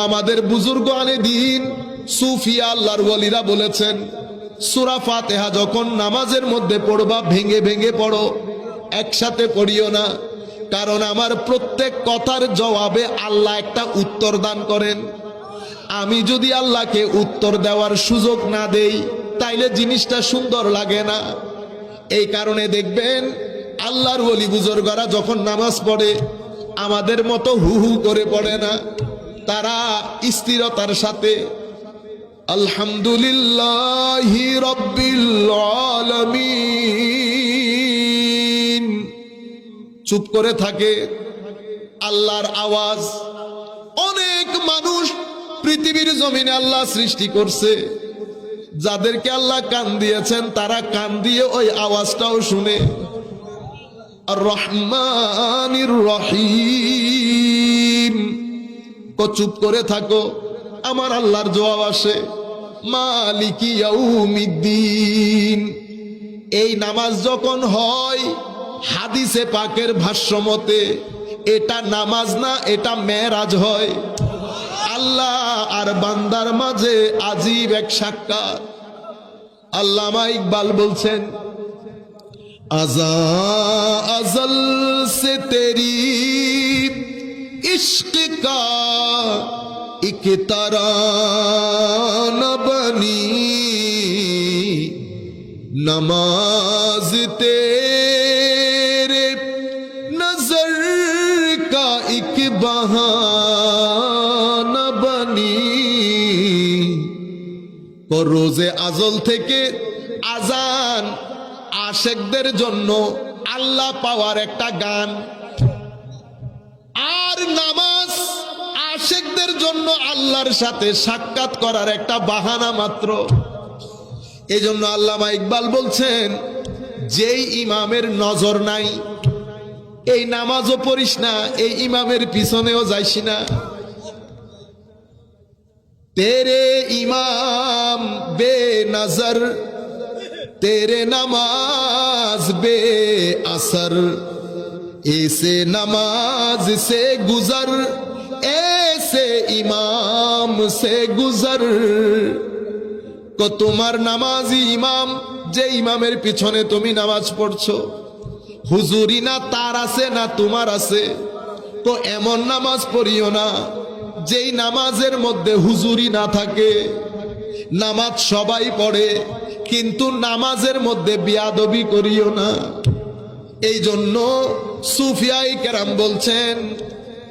আমাদের বুজুর্গানে দিন সুফিয়া আল্লাহর ওয়ালিরা বলেছেন, সূরা ফাতিহা যখন নামাজের মধ্যে পড়বা ভেঙে ভেঙে পড়ো, একসাথে পড়িও না। কারণ আমার প্রত্যেক কথার জবাবে আল্লাহ একটা উত্তর দান করেন। আমি যদি আল্লাহকে উত্তর দেওয়ার সুযোগ না দেই তাইলে জিনিসটা সুন্দর লাগে না। এই কারণে দেখবেন আল্লাহর ওলি বুজুর্গরা যখন নামাজ পড়ে আমাদের মতো হু হু করে পড়ে না, তারা স্থিরতার সাথে আলহামদুলিল্লাহি রাব্বিল আলামিন চুপ করে থাকে। আল্লাহর আওয়াজ, অনেক মানুষ পৃথিবীর জমিনে আল্লাহ সৃষ্টি করছে, যাদেরকে আল্লাহ কান দিয়েছেন তারা কান দিয়ে ওই আওয়াজটাও শুনে। আর রহমানির রহিম চুপ করে থাকো, আমার আল্লাহর জবাব আসে মালিকি ইয়াউমিদ্দিন। এই নামাজ যখন হয় হাদিসে পাকের ভাষ্য মতে এটা নামাজ না, এটা মেরাজ হয়। আল্লাহ আর বান্দার মাঝে আজীব এক সাক্ষাৎ। আল্লামা ইকবাল বলছেন, আজা আজল সে তেরি इश्क का एक तराना बनी, नमाज तेरे नजर का एक बहाना बनी। और रोजे आजल থেকে আজান আশেকদের জন্য আল্লাহ পাওয়ার একটা গান, আর নামাজ আশেকদের জন্য আল্লাহর সাথে সাক্ষাৎ করার একটা বাহানা মাত্র। এই জন্য আল্লামা ইকবাল বলছেন, যেই ইমামের নজর নাই এই নামাজও পড়িস না, এই ইমামের পিছনেও যাইস না। তেরে ইমাম বে নজর, তেরে নামাজ বে আসর, ऐसे नमाज से गुजर, ऐसे इमाम से गुजर। को তোমার নামাজি ইমাম, যে ইমামের পিছনে তুমি নামাজ পড়ছো, হুজুরি না তার আছে না তোমার আছে, তো এমন নামাজ পড়িও না যেই নামাজের মধ্যে হুজুরি না থাকে। নামাজ সবাই পড়ে কিন্তু নামাজের মধ্যে বিয়াদবি করিও না। এই জন্য সুফিয়ায়ে কেরাম বলছেন,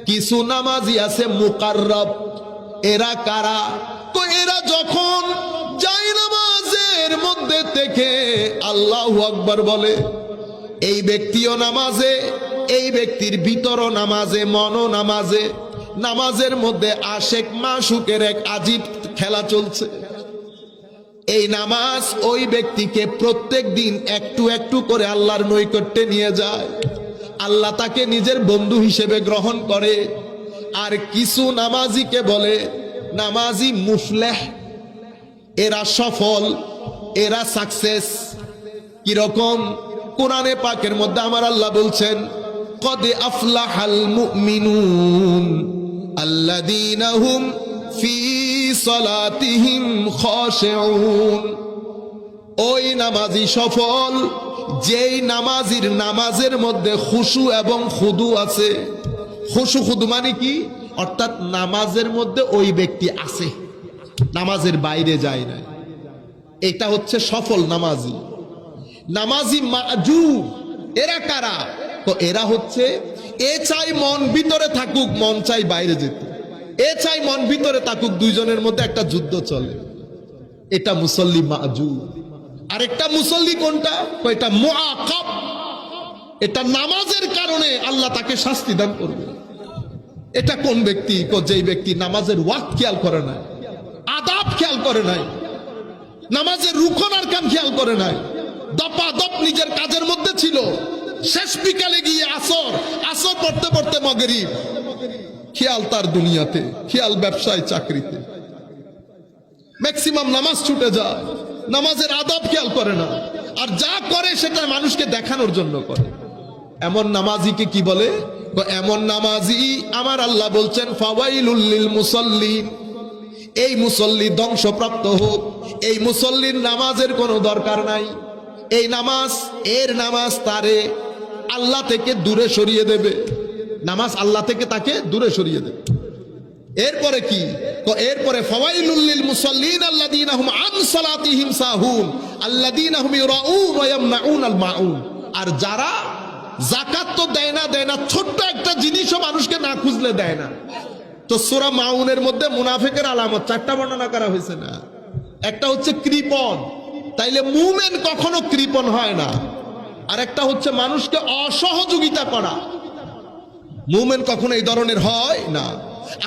কিছু নামাজি আছে মুকাররব। এরা কারা? তো এরা যখন যায় নামাজের মধ্যে থেকে আল্লাহু আকবার বলে, এই ব্যক্তিও নামাজে, এই ব্যক্তির ভিতরও নামাজে, মনও নামাজে। নামাজের মধ্যে আশেক মাশুকের এক আজীব খেলা চলছে। এই নামাজ ওই ব্যক্তিকে প্রত্যেক দিন একটু একটু করে আল্লাহর নৈকট্যে নিয়ে যায়। আল্লাহ তাকে নিজের বন্ধু হিসেবে গ্রহণ করে। আর কিছু নামাজিকে বলে নামাজি মুফলেহ, এরা সফল, এরা সাকসেস। কিরকম? কোরআনে পাকের মধ্যে আমার আল্লাহ বলছেন, কদ আফলাহাল মুমিনুন আল্লাযীনা হুম ফি সালাতিহিম খাশিউন। ওই নামাজি সফল যেই নামাজির নামাজের মধ্যে খুশু এবং খুদু আছে। খুশু খুদু মানে কি? অর্থাৎ নামাজের মধ্যে ওই ব্যক্তি আছে, নামাজের বাইরে যায় না। এটা হচ্ছে সফল নামাজি। নামাজি মাজু এরা কারা? তো এরা হচ্ছে, এ চাই মন ভিতরে থাকুক, মন চাই বাইরে যেতে, এ চাই মন ভিতরে থাকুক, দুইজনের মধ্যে একটা যুদ্ধ চলে। এটা মুসল্লি মাজু। আরেকটা মুসল্লি কোনটা? এটা মুআকাব। এটা নামাজের কারণে আল্লাহ তাকে শাস্তি দান করবে। এটা কোন ব্যক্তি? যেই ব্যক্তি নামাজের ওয়াক্ত খেয়াল করে নাই, আদাব খেয়াল করে নাই, নামাজের রুকন আরকান খেয়াল করে নাই, দপাদপ নিজের কাজের মধ্যে ছিল, শেষ বিকালে গিয়ে আসর, আসর পড়তে পড়তে মাগরিব, খেয়াল তার দুনিয়াতে, খেয়াল ব্যবসায় চাকরিতে, ম্যাক্সিমাম নামাজ ছুটে যায়, নামাজের আদব খেয়াল করে না, আর যা করে সেটা মানুষকে দেখানোর জন্য করে। এমন নামাজিকে কি বলে? তো এমন নামাজি আমার আল্লাহ বলছেন ফাওয়াইলুল লিল মুসাল্লিন, এই মুসল্লি ধ্বংসপ্রাপ্ত হোক। এই মুসল্লির নামাজের কোনো দরকার নাই। এই নামাজ, এর নামাজ তারে আল্লাহ থেকে দূরে সরিয়ে দেবে। নামাজ আল্লাহ থেকে তাকে দূরে সরিয়ে দেবে। এরপরে কি? তো এরপরে ফাওয়াইলুল লিল মুসাল্লিন আল্লাযীনা হুম আন সালাতিহিম সাহুন আল্লাযীনা হুম ইউরাউন ওয়া ইয়ামনাউনাল মাউন। আর যারা যাকাত তো দেয় না, ছোট্ট একটা জিনিসও মানুষকে না খুঁজলে দেয় না। তো সূরা মাউনের মধ্যে মুনাফিকের আলামত 4টা বর্ণনা করা হয়েছে না? একটা হচ্ছে কৃপণ, তাইলে মুমিন কখনো কৃপণ হয় না। আর একটা হচ্ছে মানুষকে অসহযোগিতা করা, মুমিন কখনো এই ধরনের হয় না।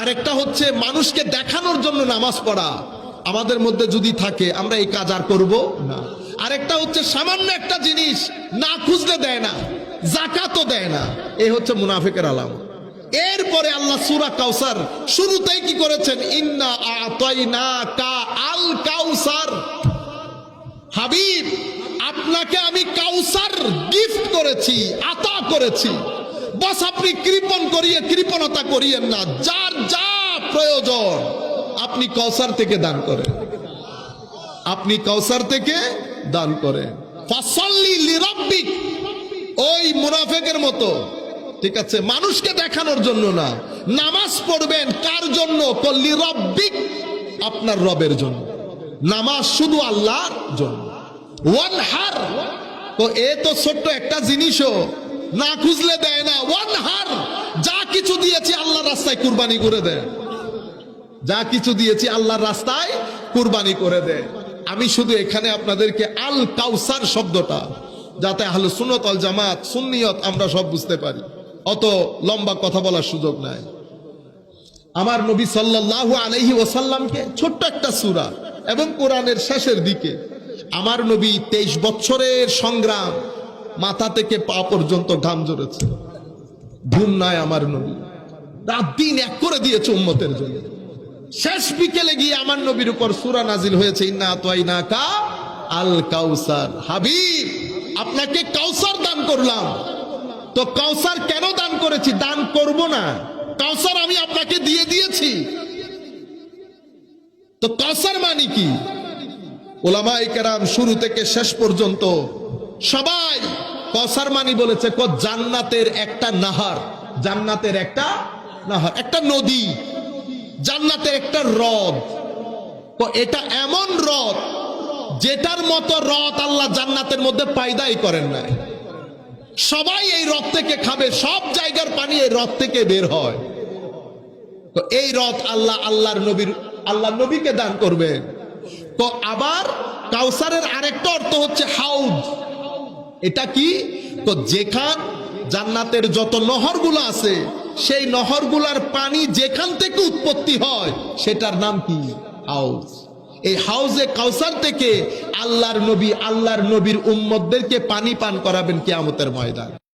আরেকটা হচ্ছে মানুষকে দেখানোর জন্য নামাজ পড়া, আমাদের মধ্যে যদি থাকে আমরা এই কাজ আর করবো না। আরেকটা হচ্ছে সামান্য একটা জিনিস না খুঁজলে দেয় না, যাকাতও দেয় না, এই হচ্ছে মুনাফিকের আলামত। এরপরে আল্লাহ সূরা কাউসার শুরুতেই কি করেছেন? ইন্না আতাইনাকা আল কাউসার, হাবিব আপনাকে আমি কাউসার গিফট করেছি, আতা করেছি। বাস আপনি কৃপণতা করিয়েন না, যার যা প্রয়োজন আপনি কাউসার থেকে দান করেন, আপনি কাউসার থেকে দান করেন। ফাসাল্লি লিরাব্বিক, ওই মুনাফিকের মতো, ঠিক আছে, মানুষকে দেখানোর জন্য না, নামাজ পড়বেন কার জন্য? লিরাব্বিক, আপনার রবের জন্য। নামাজ শুধু আল্লাহর জন্য। ওয়ানহার, তো এ তো ছোট্ট একটা জিনিসও না খুঁজলে দেয় না। ওয়ানহার, যা কিছু দিয়েছি আল্লাহর রাস্তায় কুরবানি করে দেয়, যা কিছু দিয়েছি আল্লাহর রাস্তায় কুরবানি করে দেয়। আমি শুধু এখানে আপনাদেরকে আল কাউসার শব্দটা, যাতে আহলে সুন্নাত ওয়াল জামাত, সুন্নিয়ত আমরা সব বুঝতে পারি, অত লম্বা কথা বলার সুযোগ নাই। আমার নবী সাল্লাল্লাহু আলাইহি ওয়াসাল্লামকে ছোট্ট একটা সূরা এবং কোরআনের শেষের দিকে আমার নবী 23 বছরের সংগ্রাম, মাথা থেকে পা পর্যন্ত ঘাম ঝরেছে, ঘুম নাই আমার নবী, রাত দিন এক করে দিয়েছে উম্মতের জন্য। শেষ বিকেলে গিয়ে আমার নবীর উপর সূরা নাজিল হয়েছে, ইন্না আতাইনাকা আল কাউসার, হাবিব আপনাকে কাউসার দান করলাম। তো কাউসার কেন দান করেছি? দান করব না, কাউসার আমি আপনাকে দিয়ে দিয়েছি। তো কাউসার মানে কি? উলামায়ে কেরাম শুরু থেকে শেষ পর্যন্ত সবাই কাউসার মানি বলেছে জান্নাতের একটা নাহার, জান্নাতের একটা নাহার, একটা নদী, জান্নাতের একটা হ্রদ। তো এটা এমন হ্রদ যেটার মতো হ্রদ আল্লাহ জান্নাতের মধ্যে পয়দাই করেন নাই। সবাই এই হ্রদ থেকে খাবে, সব জায়গার পানি এই হ্রদ থেকে বের হয়। তো এই হ্রদ আল্লাহর নবীকে দান করবেন। তো আবার কাউসারের আরেকটা অর্থ হচ্ছে হাউদ। এটা কি? তো যেখান জান্নাতের যত নহরগুলো আছে, সেই নহরগুলার পানি যেখান থেকে উৎপত্তি হয় সেটার নাম কি? হাউজ। এই হাউজে কাউসার থেকে আল্লাহর নবীর উম্মতদেরকে পানি পান করাবেন কিয়ামতের ময়দান।